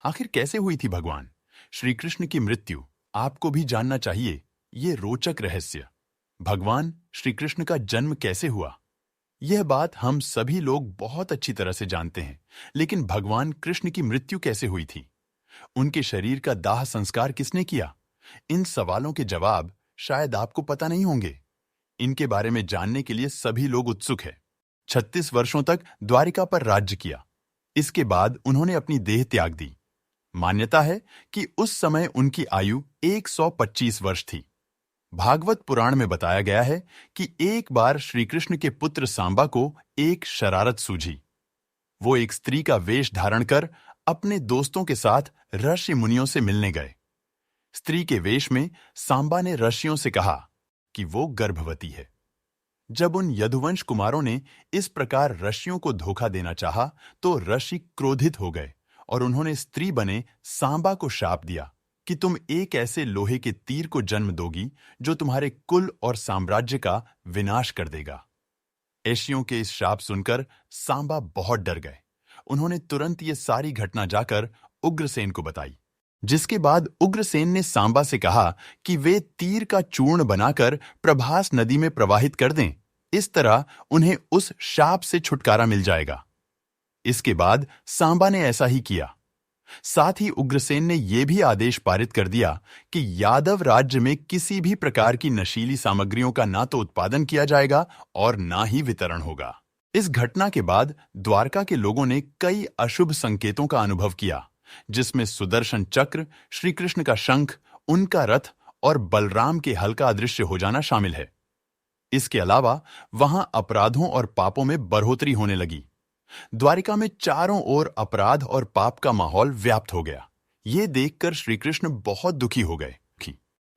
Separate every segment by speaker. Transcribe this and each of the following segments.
Speaker 1: आखिर कैसे हुई थी भगवान श्री कृष्ण की मृत्यु? आपको भी जानना चाहिए ये रोचक रहस्य। भगवान श्री कृष्ण का जन्म कैसे हुआ? यह बात हम सभी लोग बहुत अच्छी तरह से जानते हैं, लेकिन भगवान कृष्ण की मृत्यु कैसे हुई थी? उनके शरीर का दाह संस्कार किसने किया? इन सवालों के जवाब शायद आपको पता नहीं होंगे। इनके बारे में जानने के लिए सभी लोग उत्सुक हैं। 36 वर्षों तक द्वारिका पर राज्य किया। इसके बाद उन्होंने अपनी देह त्याग दी। मान्यता है कि उस समय उनकी आयु 125 वर्ष थी। भागवत पुराण में बताया गया है कि एक बार श्री कृष्ण के पुत्र सांबा को एक शरारत सूझी। वो एक स्त्री का वेश धारण कर अपने दोस्तों के साथ ऋषि मुनियों से मिलने गए। स्त्री के वेश में सांबा ने ऋषियों से कहा कि वो गर्भवती है। जब उन यदुवंश कुमारों ने इस प्रकार ऋषियों को धोखा देना चाहा, तो ऋषि क्रोधित हो गए और उन्होंने स्त्री बने सांबा को शाप दिया कि तुम एक ऐसे लोहे के तीर को जन्म दोगी जो तुम्हारे कुल और साम्राज्य का विनाश कर देगा। ऋषियों के इस शाप सुनकर सांबा बहुत डर गए। उन्होंने तुरंत ये सारी घटना जाकर उग्रसेन को बताई, जिसके बाद उग्रसेन ने सांबा से कहा कि वे तीर का चूर्ण बनाकर प्रभास नदी में प्रवाहित कर दें। इस तरह उन्हें उस शाप से छुटकारा मिल जाएगा। इसके बाद सांबा ने ऐसा ही किया। साथ ही उग्रसेन ने यह भी आदेश पारित कर दिया कि यादव राज्य में किसी भी प्रकार की नशीली सामग्रियों का ना तो उत्पादन किया जाएगा और ना ही वितरण होगा। इस घटना के बाद द्वारका के लोगों ने कई अशुभ संकेतों का अनुभव किया, जिसमें सुदर्शन चक्र, श्री कृष्ण का शंख, उनका रथ और बलराम के हल का अदृश्य हो जाना शामिल है। इसके अलावा वहां अपराधों और पापों में बढ़ोतरी होने लगी। द्वारिका में चारों ओर अपराध और पाप का माहौल व्याप्त हो गया। ये देखकर श्री कृष्ण बहुत दुखी हो गए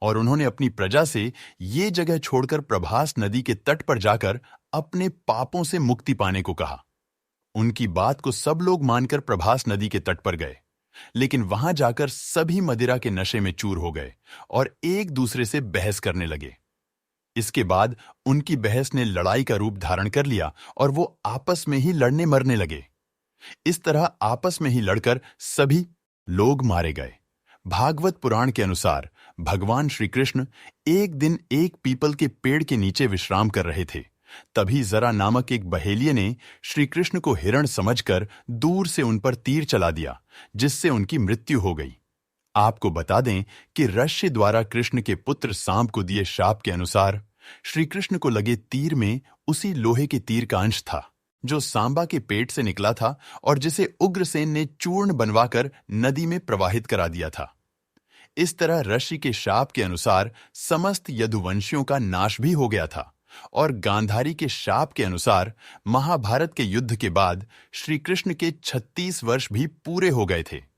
Speaker 1: और उन्होंने अपनी प्रजा से ये जगह छोड़कर प्रभास नदी के तट पर जाकर अपने पापों से मुक्ति पाने को कहा। उनकी बात को सब लोग मानकर प्रभास नदी के तट पर गए, लेकिन वहां जाकर सभी मदिरा के नशे में चूर हो गए और एक दूसरे से बहस करने लगे। इसके बाद उनकी बहस ने लड़ाई का रूप धारण कर लिया और वो आपस में ही लड़ने मरने लगे। इस तरह आपस में ही लड़कर सभी लोग मारे गए। भागवत पुराण के अनुसार भगवान श्री कृष्ण एक दिन एक पीपल के पेड़ के नीचे विश्राम कर रहे थे। तभी जरा नामक एक बहेलिये ने श्री कृष्ण को हिरण समझकर दूर से उन पर तीर चला दिया, जिससे उनकी मृत्यु हो गई। आपको बता दें कि ऋषि द्वारा कृष्ण के पुत्र सांब को दिए शाप के अनुसार श्री कृष्ण को लगे तीर में उसी लोहे के तीर का अंश था जो सांबा के पेट से निकला था और जिसे उग्रसेन ने चूर्ण बनवाकर नदी में प्रवाहित करा दिया था। इस तरह ऋषि के शाप के अनुसार समस्त यदुवंशियों का नाश भी हो गया था और गांधारी के शाप के अनुसार महाभारत के युद्ध के बाद श्री कृष्ण के 36 वर्ष भी पूरे हो गए थे।